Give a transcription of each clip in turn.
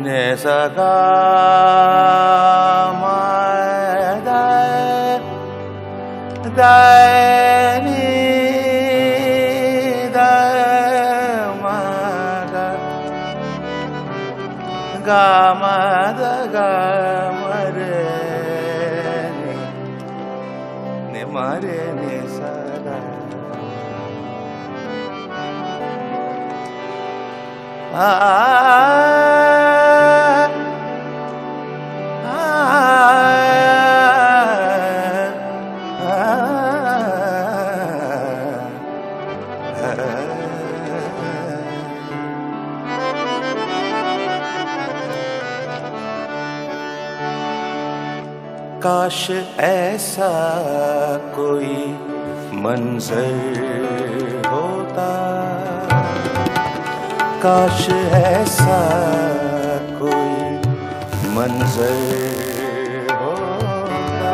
ne sa ga ma da da ni da ma ga ga ma da ga ma re ni ma re ni sa da काश ऐसा कोई मंजर होता, काश ऐसा कोई मंजर होता,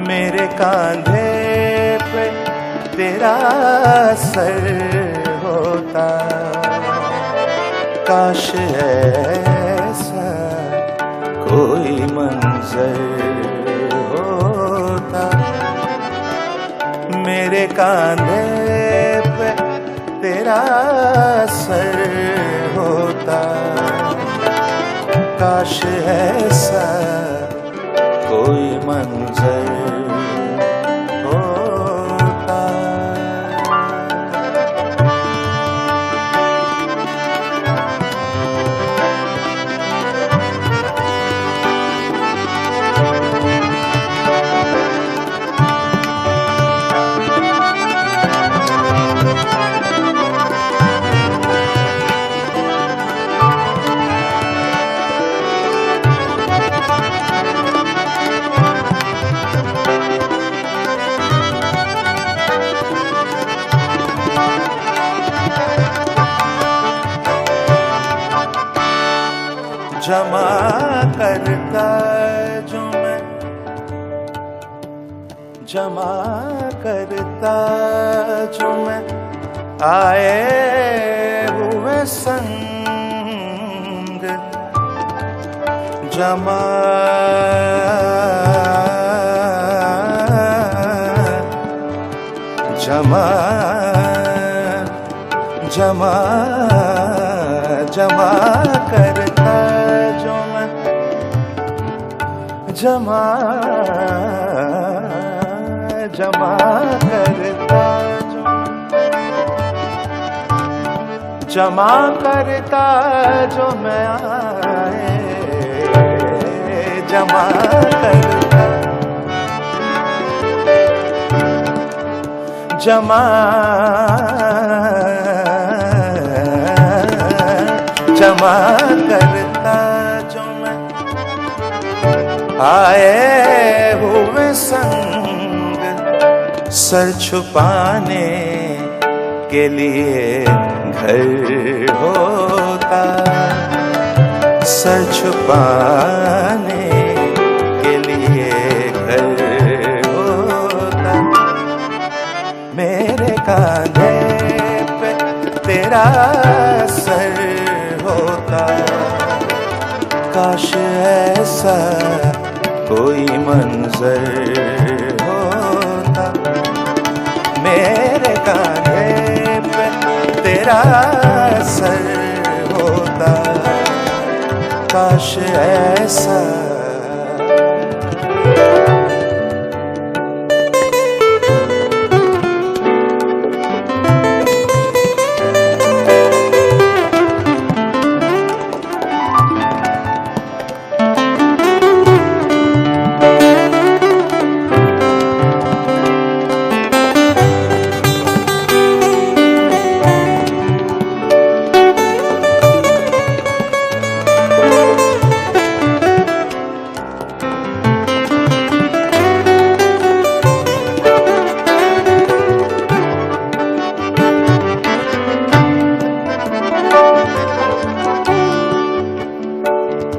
मेरे कांधे पे तेरा सर होता, काश ऐसा कोई मंजर होता, मेरे कांधे पे तेरा सर होता, काश ऐसा कोई मंजर होता। जमा करता जो मैं, जमा करता जो मैं आए हुए संग, जमा जमा जमा जमा करता जो मैं, जमा जमा करता जो जमा करता जो मैं आए, जमा करता जमा जमा करता जो मैं आए हुए संग, सर छुपाने के लिए घर होता, सर छुपाने के लिए घर होता, मेरे कांधे पे तेरा सर होता, काश ऐसा कोई मंजर होता, मेरे कांधे पे तेरा सर होता, काश ऐसा